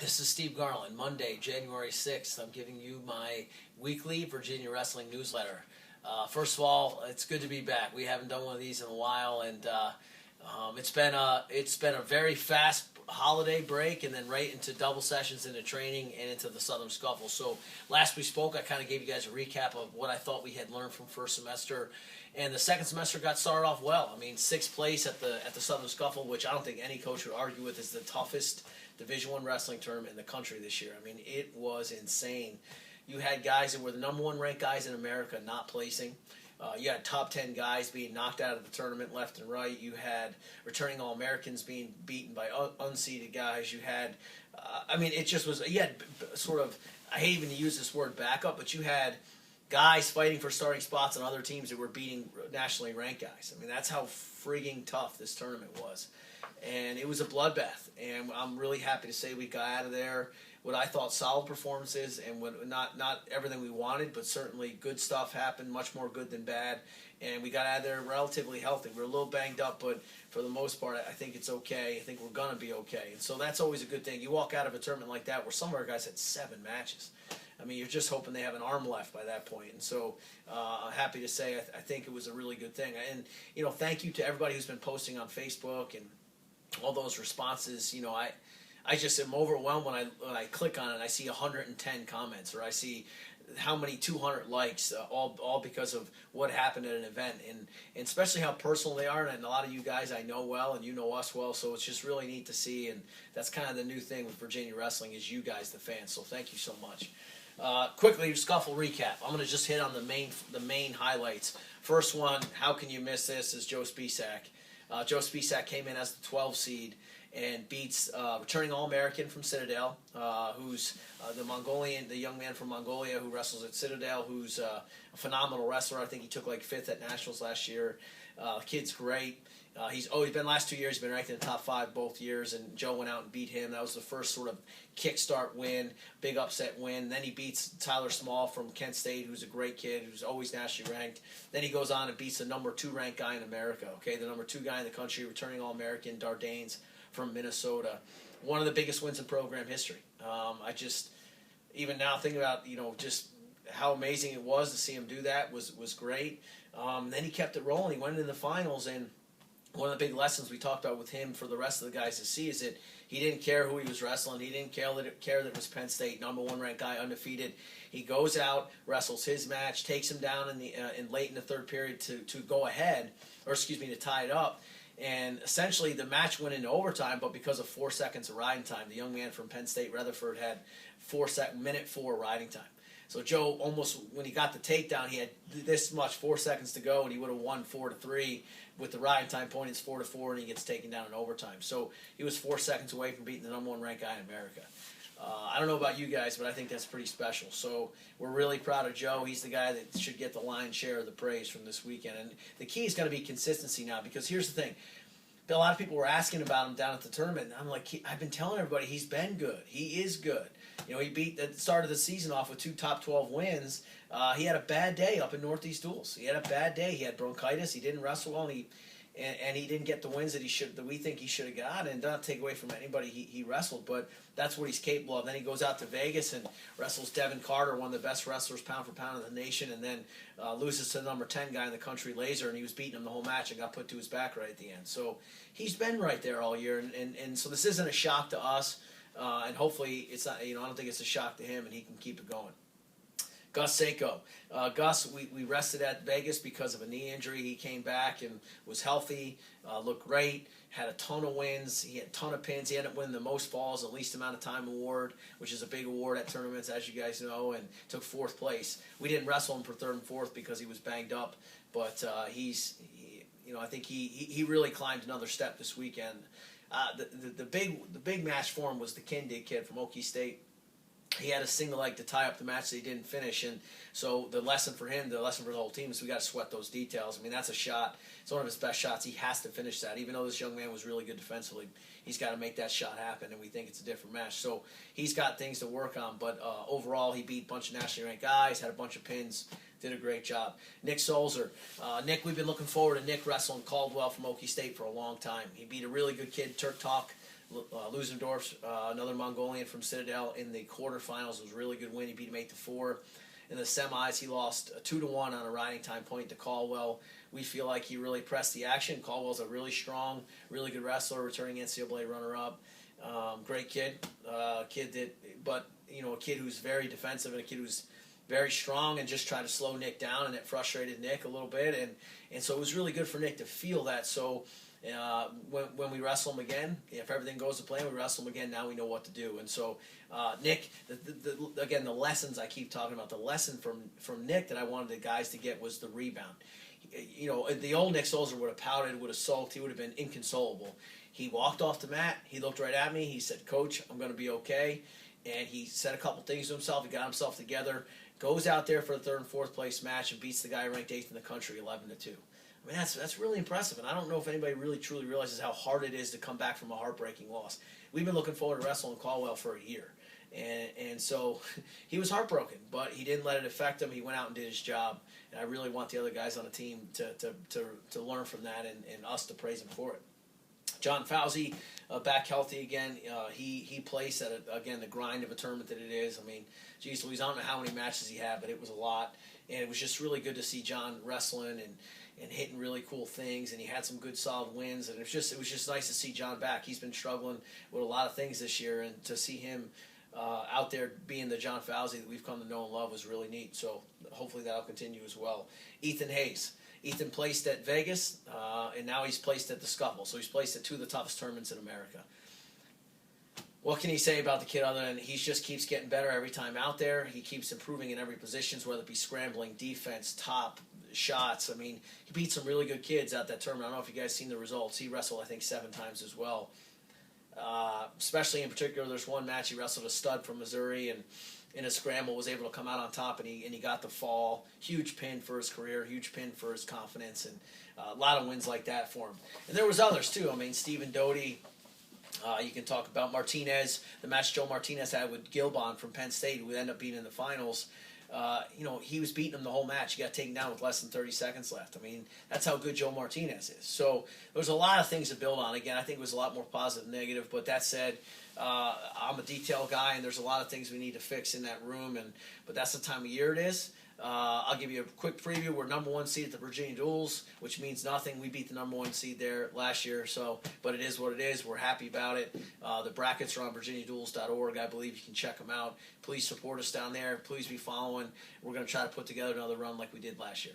This is Steve Garland, Monday, January 6th. I'm giving you my weekly Virginia Wrestling newsletter. First of all, it's good to be back. We haven't done one of these in a while, and it's been a very fast holiday break, and then right into double sessions into training and into the Southern Scuffle. So last we spoke, I kind of gave you guys a recap of what I thought we had learned from first semester, and the second semester got started off well. I mean, sixth place at the Southern Scuffle, which I don't think any coach would argue with, is the toughest Division I wrestling tournament in the country this year. I mean, it was insane. You had guys that were the number one ranked guys in America not placing. You had top 10 guys being knocked out of the tournament left and right. You had returning All-Americans being beaten by unseeded guys. You had, it just was, you had sort of, I hate even to use this word backup, but you had guys fighting for starting spots on other teams that were beating nationally ranked guys. I mean, that's how frigging tough this tournament was. And it was a bloodbath. And I'm really happy to say we got out of there what I thought solid performances, and what not everything we wanted, but certainly good stuff happened, much more good than bad. And we got out of there relatively healthy. We're a little banged up, but for the most part, I think it's okay. I think we're going to be okay. And so that's always a good thing. You walk out of a tournament like that where some of our guys had 7 matches. I mean, you're just hoping they have an arm left by that point. And so I'm happy to say I think it was a really good thing. And, thank you to everybody who's been posting on Facebook and all those responses. I just am overwhelmed when I click on it and I see 110 comments, or I see how many 200 likes, all because of what happened at an event, and especially how personal they are. And a lot of you guys I know well, and you know us well, so it's just really neat to see. And that's kind of the new thing with Virginia Wrestling, is you guys, the fans. So thank you so much. Quickly, Scuffle recap. I'm going to just hit on the main highlights. First one, how can you miss this, is Joe Spisak. Joe Spisak came in as the 12 seed and beats returning All-American from Citadel, who's the young man from Mongolia who wrestles at Citadel, who's a phenomenal wrestler. I think he took like 5th at Nationals last year. The kid's great. He's been last 2 years, he's been ranked in the top 5 both years, and Joe went out and beat him. That was the first sort of kickstart win, big upset win. Then he beats Tyler Small from Kent State, who's a great kid, who's always nationally ranked. Then he goes on and beats the number 2 ranked guy in America, the number 2 guy in the country, returning All-American, Dardanes from Minnesota. One of the biggest wins in program history. I just, even now thinking about, just how amazing it was to see him do that was great. Then he kept it rolling. He went into the finals, and one of the big lessons we talked about with him for the rest of the guys to see is that he didn't care who he was wrestling. He didn't care that it was Penn State, number 1 ranked guy, undefeated. He goes out, wrestles his match, takes him down in late in the third period to go ahead, to tie it up. And essentially the match went into overtime, but because of 4 seconds of riding time, the young man from Penn State, Rutherford, had minute 4 riding time. So Joe almost, when he got the takedown, he had this much, 4 seconds to go, and he would have won 4-3 with the riding time point. It's 4-4, and he gets taken down in overtime. So he was 4 seconds away from beating the number 1 ranked guy in America. I don't know about you guys, but I think that's pretty special. So we're really proud of Joe. He's the guy that should get the lion's share of the praise from this weekend. And the key is going to be consistency now, because here's the thing. A lot of people were asking about him down at the tournament. And I'm like, I've been telling everybody he's been good. He is good. He beat the start of the season off with 2 top 12 wins. He had a bad day up in Northeast Duels. He had a bad day. He had bronchitis. He didn't wrestle well, and he didn't get the wins that we think he should have got. And not take away from anybody he wrestled, but that's what he's capable of. Then he goes out to Vegas and wrestles Devin Carter, one of the best wrestlers pound for pound in the nation, and then loses to the number 10 guy in the country, Laser, and he was beating him the whole match and got put to his back right at the end. So he's been right there all year, and so this isn't a shock to us, and hopefully it's not. I don't think it's a shock to him, and he can keep it going. Gus Seiko. Gus, we rested at Vegas because of a knee injury. He came back and was healthy, looked great, had a ton of wins. He had a ton of pins. He ended up winning the most falls, the least amount of time award, which is a big award at tournaments, as you guys know, and took 4th place. We didn't wrestle him for 3rd and 4th because he was banged up, but I think he really climbed another step this weekend. The big match for him was the Kindig kid from Okie State. He had a single leg to tie up the match that he didn't finish, and so the lesson for him, the lesson for the whole team, is we got to sweat those details. I mean, that's a shot. It's one of his best shots. He has to finish that. Even though this young man was really good defensively, he's got to make that shot happen, and we think it's a different match. So he's got things to work on, but overall, he beat a bunch of nationally ranked guys, had a bunch of pins, did a great job. Nick Solzer. Nick, we've been looking forward to Nick wrestling Caldwell from Okie State for a long time. He beat a really good kid, Turk Talk, Lusendorf, another Mongolian from Citadel, in the quarterfinals. It was a really good win. He beat him 8-4. In the semis, he lost 2-1 on a riding time point to Caldwell. We feel like he really pressed the action. Caldwell's a really strong, really good wrestler, returning NCAA runner-up. Great kid, a kid who's very defensive and a kid who's very strong and just tried to slow Nick down, and it frustrated Nick a little bit, and so it was really good for Nick to feel that. So when we wrestle him again, if everything goes to plan, we wrestle him again. Now we know what to do. And so Nick, again, the lessons I keep talking about, the lesson from Nick that I wanted the guys to get was the rebound. The old Nick Solzer would have pouted, would have sulked, he would have been inconsolable. He walked off the mat, he looked right at me, he said, "Coach, I'm going to be okay." And he said a couple things to himself, he got himself together, goes out there for the third and fourth place match and beats the guy ranked 8th in the country 11-2. I mean, that's really impressive, and I don't know if anybody really truly realizes how hard it is to come back from a heartbreaking loss. We've been looking forward to wrestling Caldwell for a year, and so he was heartbroken, but he didn't let it affect him. He went out and did his job, and I really want the other guys on the team to learn from that and us to praise him for it. John Fauci, back healthy again. He placed at, again, the grind of a tournament that it is. I mean, geez Louise, I don't know how many matches he had, but it was a lot. And it was just really good to see John wrestling and hitting really cool things. And he had some good, solid wins. And it was just nice to see John back. He's been struggling with a lot of things this year. And to see him out there being the John Fauci that we've come to know and love was really neat. So hopefully that'll continue as well. Ethan Hayes. Ethan placed at Vegas, and now he's placed at the Scuffle. So he's placed at 2 of the toughest tournaments in America. What can he say about the kid other than he just keeps getting better every time out there? He keeps improving in every position, whether it be scrambling, defense, top, shots. I mean, he beat some really good kids at that tournament. I don't know if you guys seen the results. He wrestled, I think, 7 times as well. Especially in particular, there's one match he wrestled a stud from Missouri, and in a scramble was able to come out on top, and he got the fall. Huge pin for his career, huge pin for his confidence, and a lot of wins like that for him. And there was others too. I mean, Stephen Doty. You can talk about Martinez, the match Joe Martinez had with Gilbon from Penn State, who would end up being in the finals. He was beating him the whole match. He got taken down with less than 30 seconds left. I mean, that's how good Joe Martinez is. So there's a lot of things to build on. Again, I think it was a lot more positive than negative. But that said, I'm a detail guy, and there's a lot of things we need to fix in that room. But that's the time of year it is. I'll give you a quick preview. We're #1 seed at the Virginia Duels, which means nothing. We beat the #1 seed there last year, but it is what it is. We're happy about it. The brackets are on virginiaduels.org. I believe you can check them out. Please support us down there. Please be following. We're going to try to put together another run like we did last year.